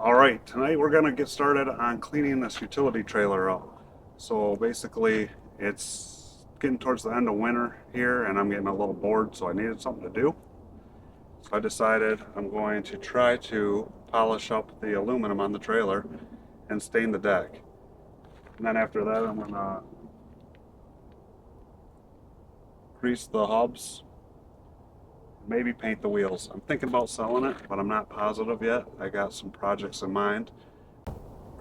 Alright, tonight we're going to get started on cleaning this utility trailer up. So basically it's getting towards the end of winter here and I'm getting a little bored, so I needed something to do. So I decided I'm going to try to polish up the aluminum on the trailer and stain the deck. And then after that I'm going to grease the hubs, maybe paint the wheels. I'm thinking about selling it, but I'm not positive yet. I got some projects in mind.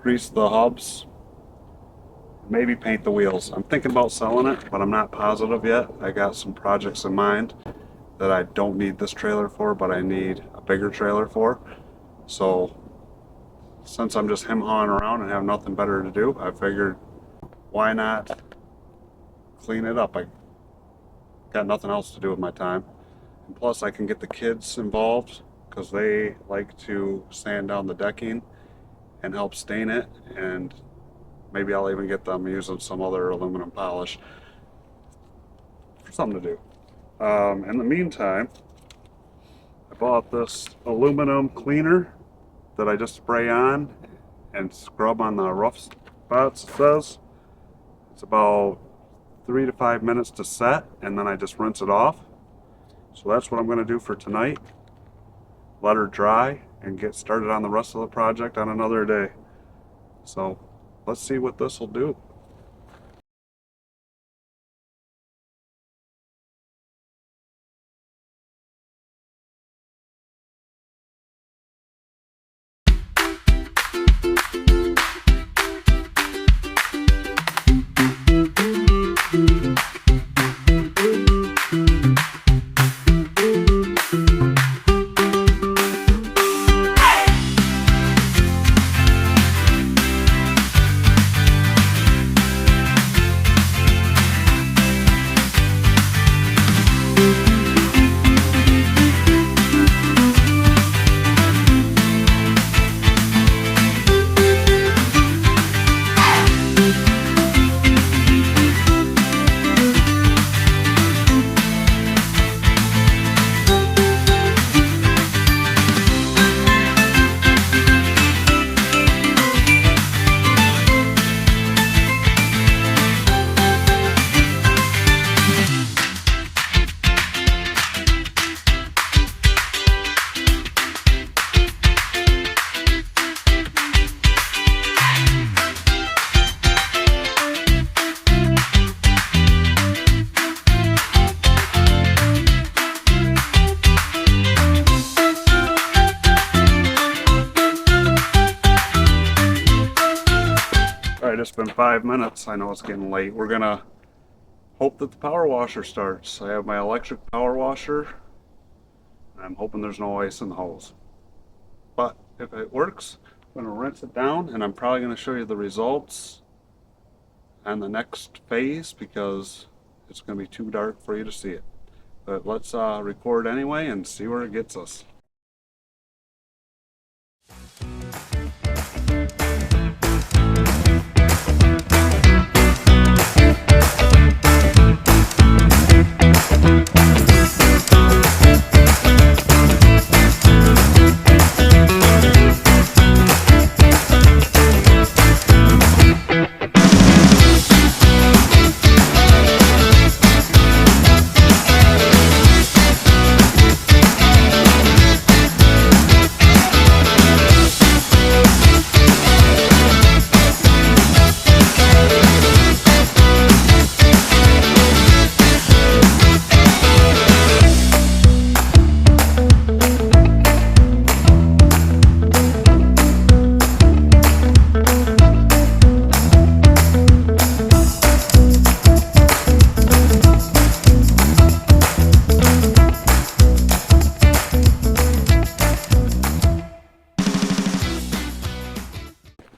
Grease the hubs, maybe paint the wheels. I'm thinking about selling it, but I'm not positive yet. I got some projects in mind that I don't need this trailer for, but I need a bigger trailer for. So since I'm just hem-hawing around and have nothing better to do, I figured why not clean it up. I got nothing else to do with my time. And plus I can get the kids involved because they like to sand down the decking and help stain it, and maybe I'll even get them using some other aluminum polish for something to do. In the meantime, I bought this aluminum cleaner that I just spray on and scrub on the rough spots, it says. It's about 3 to 5 minutes to set, and then I just rinse it off. So that's what I'm going to do for tonight. Let her dry and get started on the rest of the project on another day. So let's see what this will do. Alright, it's been 5 minutes. I know it's getting late. We're gonna hope that the power washer starts. I have my electric power washer. I'm hoping there's no ice in the hose. But if it works, I'm gonna rinse it down, and I'm probably gonna show you the results on the next phase because it's gonna be too dark for you to see it. But let's record anyway and see where it gets us.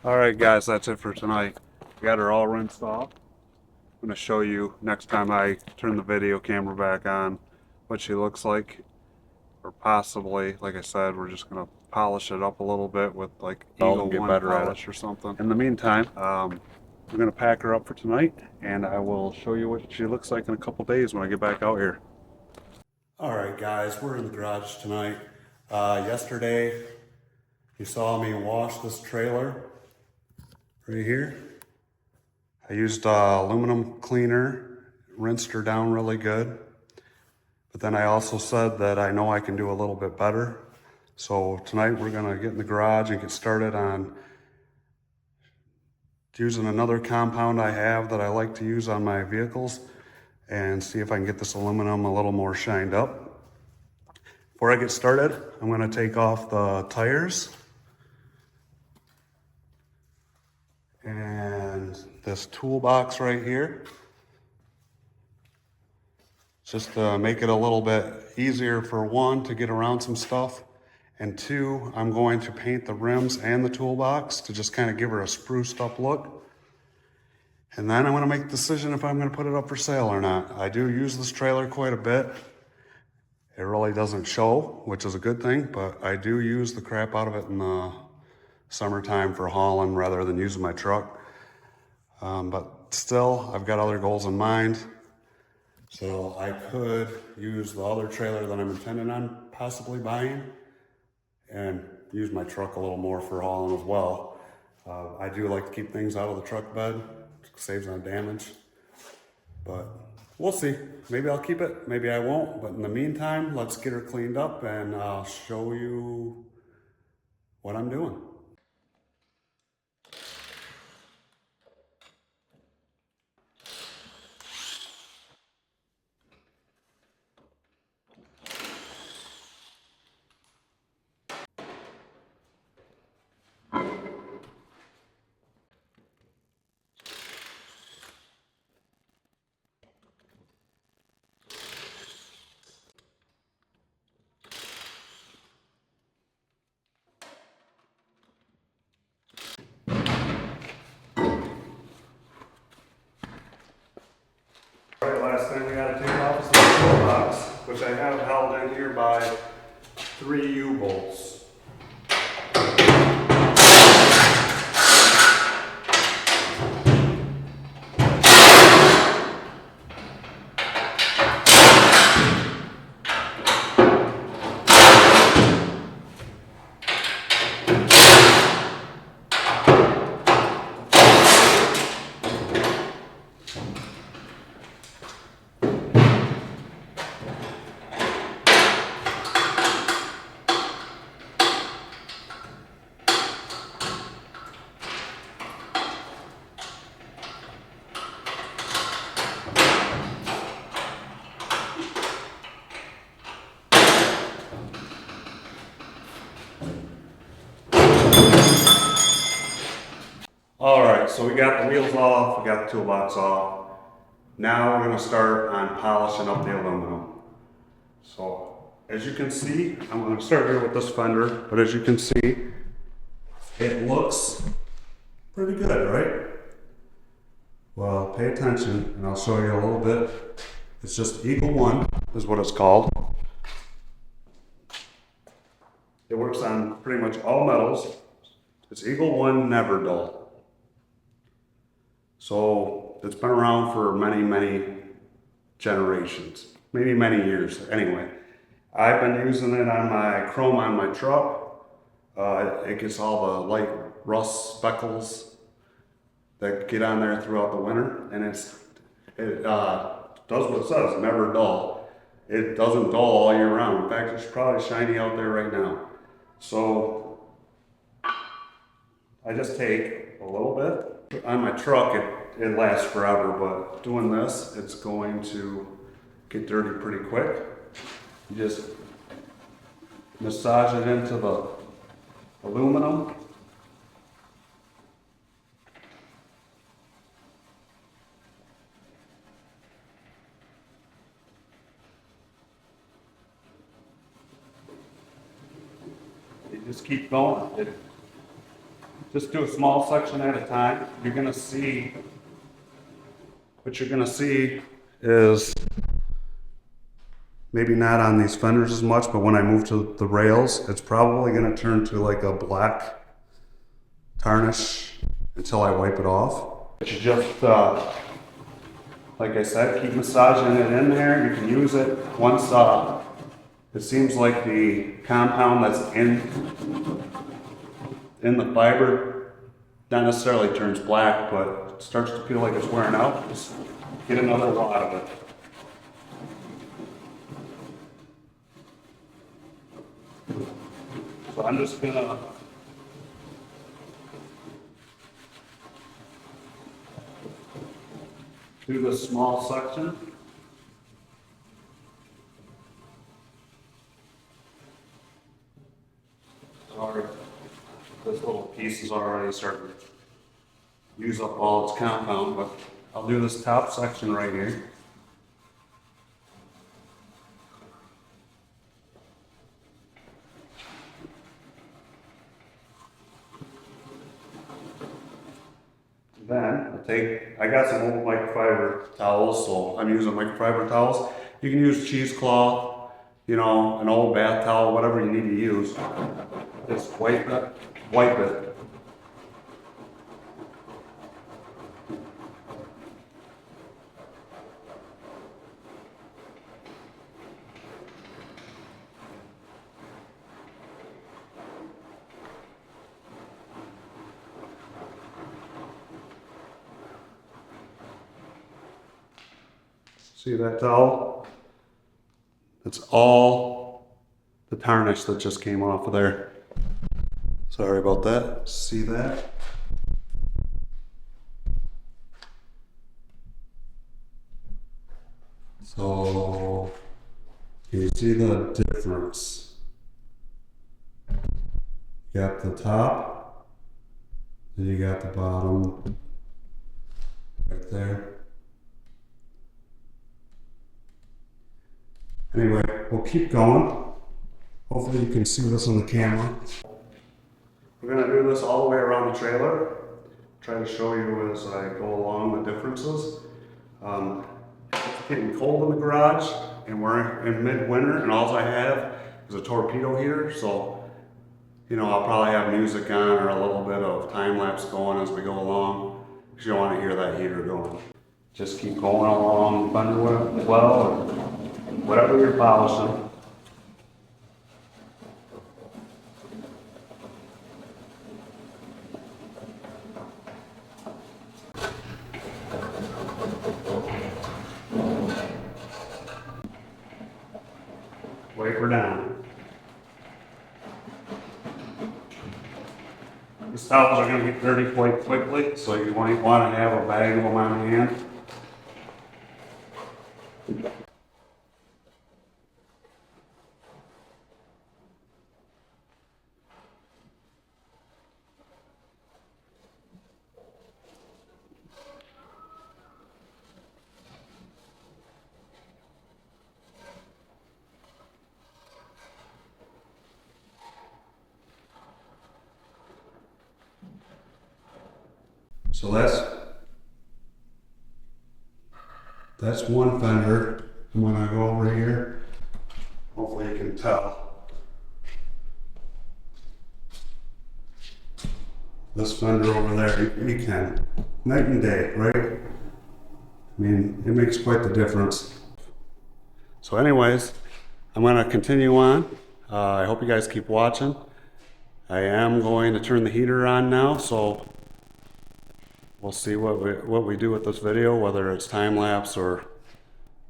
Alright guys, that's it for tonight. Got her all rinsed off. I'm going to show you next time I turn the video camera back on what she looks like. Or possibly, like I said, we're just going to polish it up a little bit with like Eagle One polish or something. In the meantime, I'm going to pack her up for tonight, and I will show you what she looks like in a couple days when I get back out here. Alright guys, we're in the garage tonight. Yesterday You saw me wash this trailer right here. I used aluminum cleaner, rinsed her down really good. But then I also said that I know I can do a little bit better. So tonight we're gonna get in the garage and get started on using another compound I have that I like to use on my vehicles and see if I can get this aluminum a little more shined up. Before I get started, I'm gonna take off the tires and this toolbox right here, just to make it a little bit easier for one, to get around some stuff, and two, I'm going to paint the rims and the toolbox to just kind of give her a spruced up look. And then I'm gonna make the decision if I'm gonna put it up for sale or not. I do use this trailer quite a bit. It really doesn't show, which is a good thing, but I do use the crap out of it in the summertime for hauling rather than using my truck. But still, I've got other goals in mind. So I could use the other trailer that I'm intending on possibly buying and use my truck a little more for hauling as well. I do like to keep things out of the truck bed, saves on damage, but we'll see. Maybe I'll keep it, maybe I won't, but in the meantime, let's get her cleaned up and I'll show you what I'm doing. Last thing we gotta take off is the toolbox, which I have held in here by 3 U-bolts. All right, so we got the wheels off, we got the toolbox off. Now we're gonna start on polishing up the aluminum. So as you can see, I'm gonna start here with this fender, but as you can see, it looks pretty good, right? Well, pay attention and I'll show you a little bit. It's just Eagle One is what it's called. It works on pretty much all metals. It's Eagle One Never Dull. So it's been around for many, many generations, maybe many years. Anyway, I've been using it on my chrome on my truck. It gets all the light rust speckles that get on there throughout the winter, and it does what it says, never dull. It doesn't dull all year round. In fact, it's probably shiny out there right now. So I just take a little bit. On my truck, it lasts forever, but doing this, it's going to get dirty pretty quick. You just massage it into the aluminum. You just keep going. Just do a small section at a time. You're gonna see, what you're gonna see is maybe not on these fenders as much, but when I move to the rails, it's probably gonna turn to like a black tarnish until I wipe it off. But you just, like I said, keep massaging it in there. You can use it once it seems like the compound that's in in the fiber, not necessarily turns black, but it starts to feel like it's wearing out, just get another wad of it. So I'm just gonna do this small section. Sorry, this little piece is already starting to use up all its compound, but I'll do this top section right here. Then I got some old microfiber towels, so I'm using microfiber towels. You can use cheesecloth, you know, an old bath towel, whatever you need to use. Just wipe it. See that towel? That's all the tarnish that just came off of there. Sorry about that. See that? So, can you see the difference? You got the top, then you got the bottom right there. Anyway, we'll keep going. Hopefully you can see this on the camera. We're gonna do this all the way around the trailer. Try to show you as I go along the differences. It's getting cold in the garage and we're in midwinter and all I have is a torpedo heater. So, you know, I'll probably have music on or a little bit of time lapse going as we go along because you don't want to hear that heater going. Just keep going along fender well or whatever you're polishing. Wiper down. These towels are going to get dirty quite quickly, so you might want to have a bag of them on hand. So that's one fender. And when I go over here, hopefully you can tell. This fender over there, you can. Night and day, right? I mean, it makes quite the difference. So anyways, I'm gonna continue on. I hope you guys keep watching. I am going to turn the heater on now, so we'll see what we do with this video, whether it's time lapse or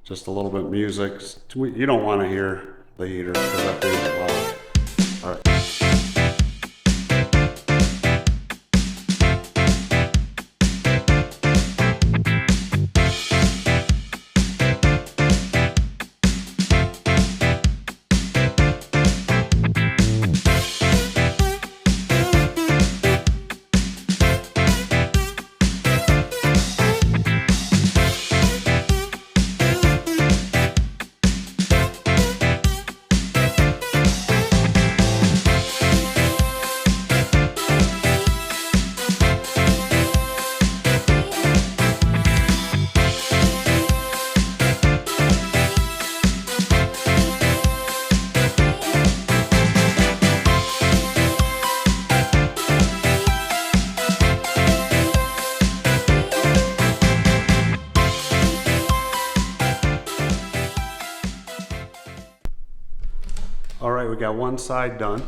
just a little bit of music. You don't want to hear the heater because that thing is loud. All right. All right, we got one side done.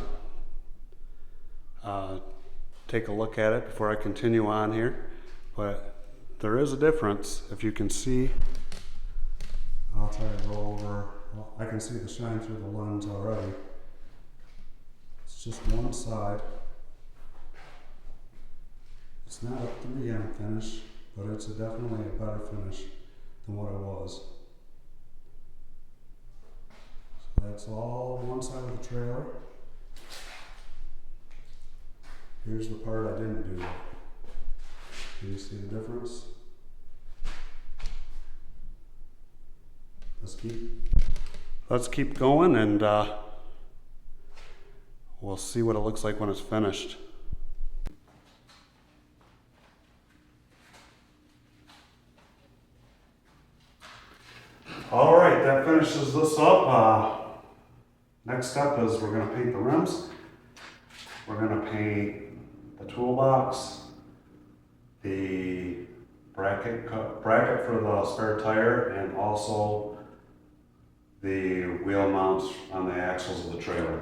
take a look at it before I continue on here. But there is a difference. If you can see, I'll try to go over. Well, I can see the shine through the lens already. It's just one side. It's not a 3M finish, but it's definitely a better finish than what it was. So that's all one side of the trailer. Here's the part I didn't do. Can you see the difference? Let's keep going, and we'll see what it looks like when it's finished. All right, that finishes this up. Next step is we're going to paint the rims. We're going to paint the toolbox, the bracket for the spare tire, and also the wheel mounts on the axles of the trailer.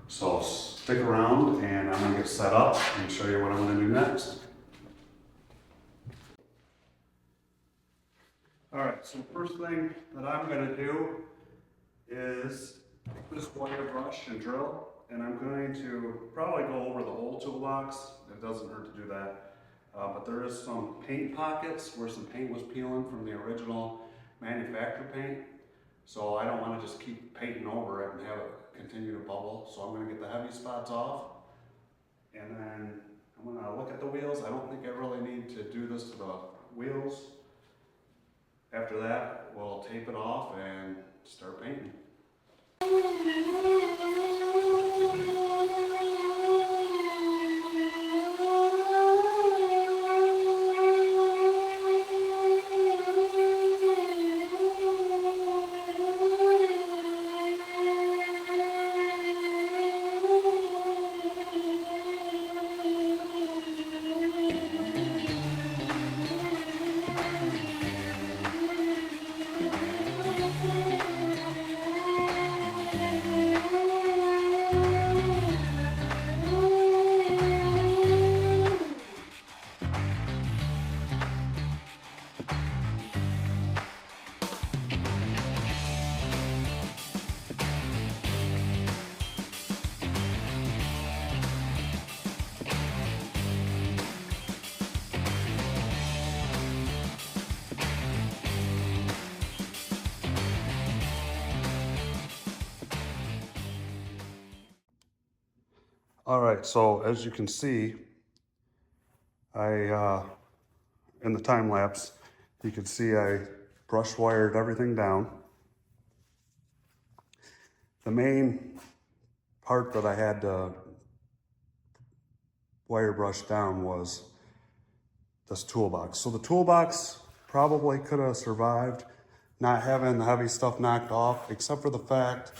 So stick around and I'm going to get set up and show you what I'm going to do next. Alright, so the first thing that I'm going to do is this wire brush and drill, and I'm going to probably go over the whole toolbox. It doesn't hurt to do that. But there is some paint pockets where some paint was peeling from the original manufacturer paint. So I don't want to just keep painting over it and have it continue to bubble. So I'm going to get the heavy spots off. And then I'm going to look at the wheels. I don't think I really need to do this to the wheels. After that, we'll tape it off and start painting. All right, so as you can see, in the time lapse, you can see I brush wired everything down. The main part that I had to wire brush down was this toolbox. So the toolbox probably could have survived not having the heavy stuff knocked off, except for the fact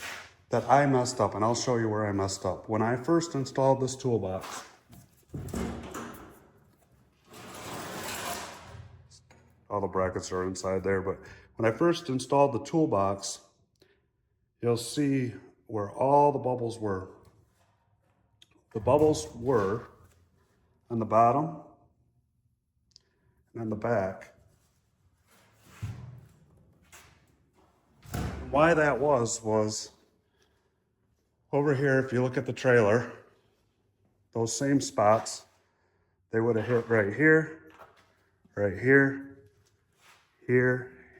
that I messed up, and I'll show you where I messed up. When I first installed this toolbox, all the brackets are inside there, but when I first installed the toolbox, you'll see where all the bubbles were. The bubbles were on the bottom and on the back. And why that was over here, if you look at the trailer, those same spots, they would have hit right here,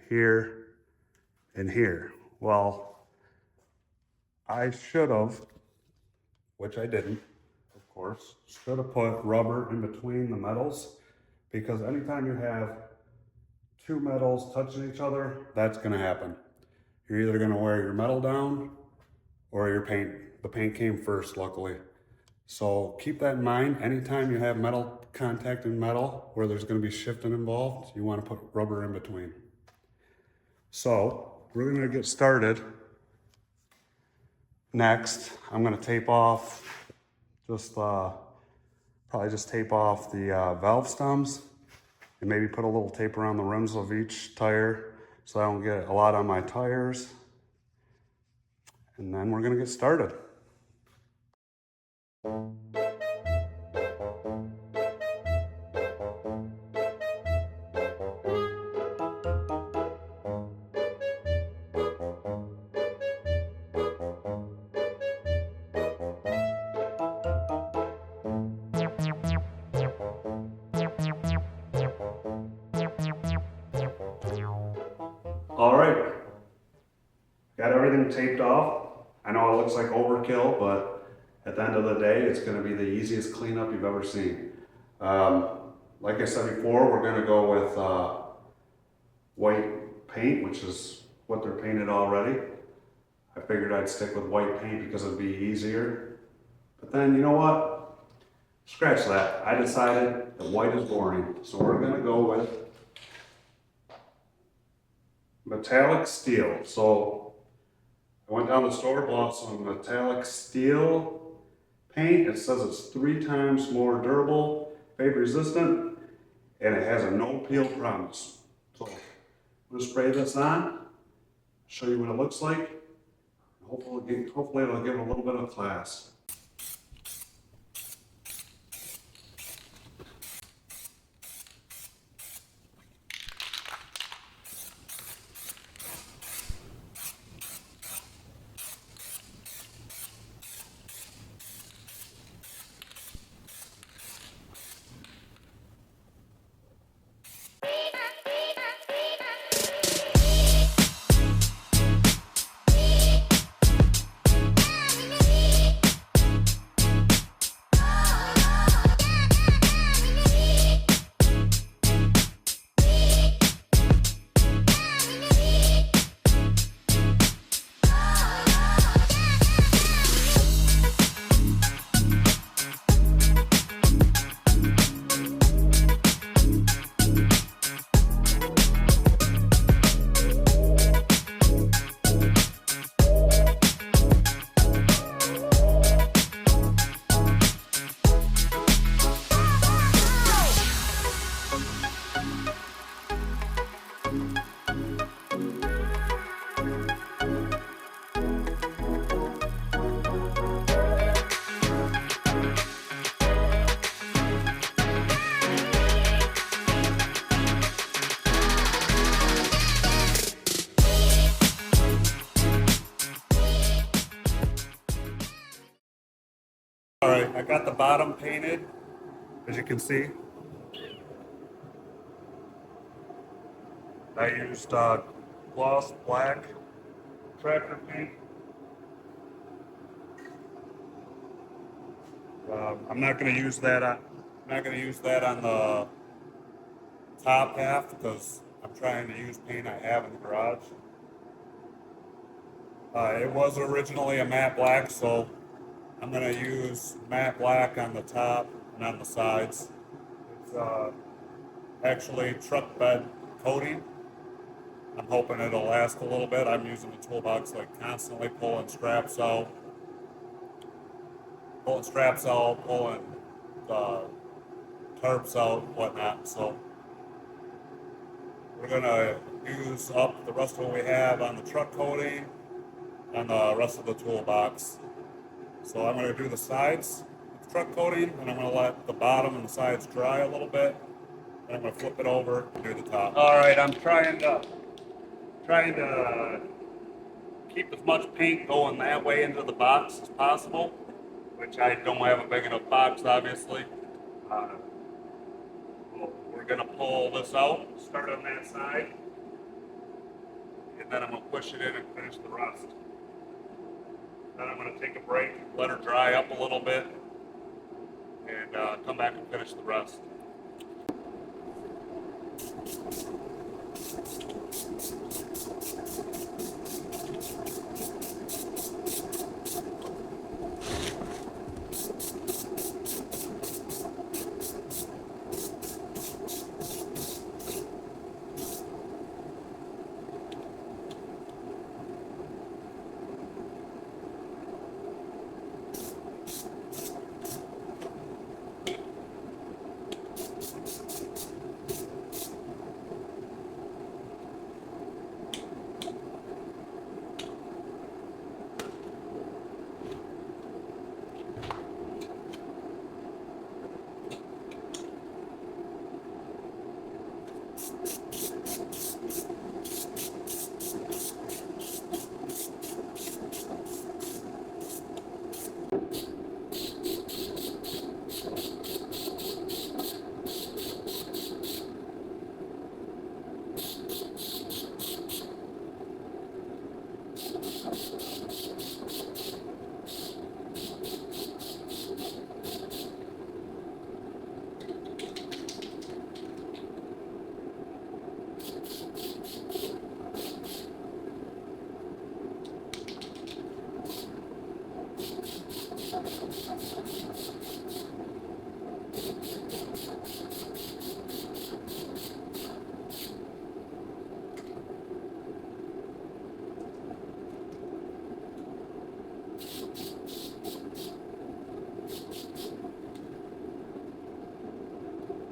here, and here. Well, I should have, which I didn't, of course, should have put rubber in between the metals, because anytime you have two metals touching each other, that's gonna happen. You're either gonna wear your metal down or your paint. The paint came first, luckily. So keep that in mind. Anytime you have metal contact in metal where there's going to be shifting involved, you want to put rubber in between. So we're going to get started. Next, I'm going to tape off, probably just tape off the valve stems and maybe put a little tape around the rims of each tire so I don't get a lot on my tires. And then we're going to get started. everything taped off. I know it looks like overkill, but at the end of the day, it's gonna be the easiest cleanup you've ever seen. Like I said before, we're gonna go with white paint, which is what they're painted already. I figured I'd stick with white paint because it'd be easier. But then, you know what? Scratch that. I decided that white is boring. So we're gonna go with metallic steel. So I went down the store, bought some metallic steel paint. It says it's 3 times more durable, fade resistant, and it has a no peel promise. So I'm gonna spray this on, show you what it looks like. Hopefully it'll give it a little bit of class. All right, I got the bottom painted, as you can see. I used gloss black tractor paint. I'm not going to use that on. I'm not going to use that on the top half because I'm trying to use paint I have in the garage. It was originally a matte black, so I'm going to use matte black on the top and on the sides. It's actually truck bed coating. I'm hoping it'll last a little bit. I'm using the toolbox like constantly pulling straps out, pulling tarps out, whatnot. So we're gonna use up the rest of what we have on the truck coating and the rest of the toolbox. So I'm going to do the sides with truck coating, and I'm going to let the bottom and the sides dry a little bit. And I'm going to flip it over and do the top. All right, I'm trying to keep as much paint going that way into the box as possible, which I don't have a big enough box, obviously. We're going to pull this out, start on that side, and then I'm going to push it in and finish the rest. Then I'm going to take a break, let her dry up a little bit, and come back and finish the rest.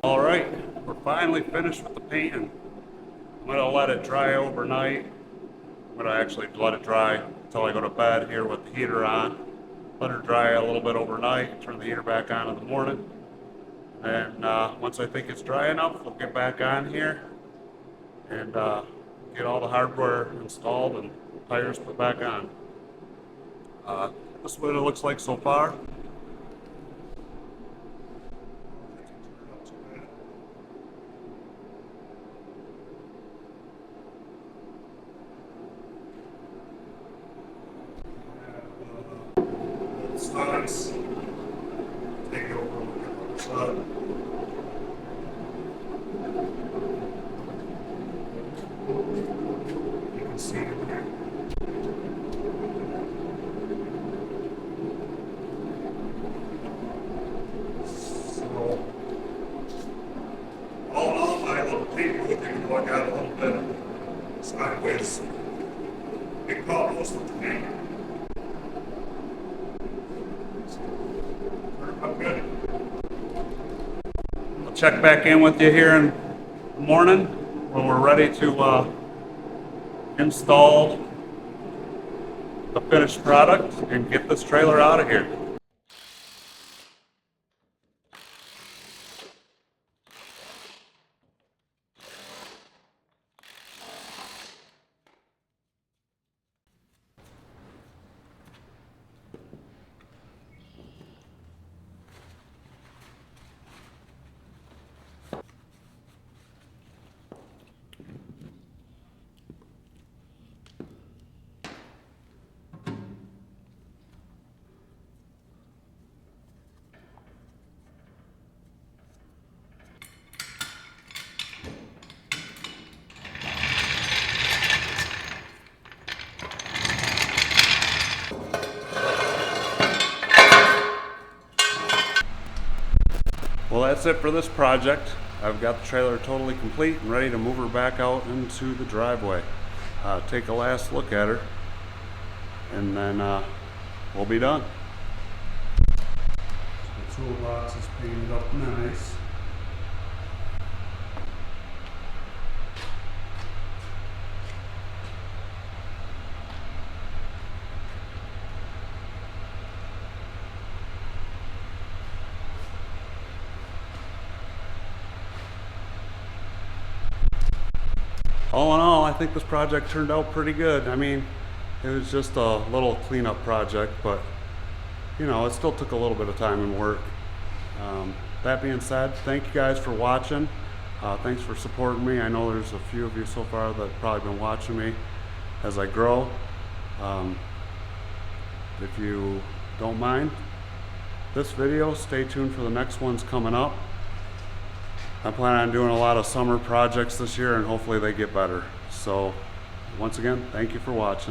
All right, we're finally finished with the painting. I'm gonna let it dry overnight. I'm gonna actually let it dry until I go to bed here with the heater on. Let it dry a little bit overnight, turn the heater back on in the morning. And once I think it's dry enough, we'll get back on here and get all the hardware installed and tires put back on. This is what it looks like so far. Sides. Take it over on the other side. You can see it here. So, all in all, my little paper, even though I got a little bit sideways, it caught most of the paint. I'll check back in with you here in the morning when we're ready to install the finished product and get this trailer out of here. Well, that's it for this project. I've got the trailer totally complete and ready to move her back out into the driveway. Take a last look at her, and then we'll be done. The toolbox is painted up nice. All in all, I think this project turned out pretty good. I mean, it was just a little cleanup project, but you know, it still took a little bit of time and work. That being said, thank you guys for watching. Thanks for supporting me. I know there's a few of you so far that have probably been watching me as I grow. If you don't mind this video, stay tuned for the next ones coming up. I plan on doing a lot of summer projects this year, and hopefully they get better. So once again, thank you for watching.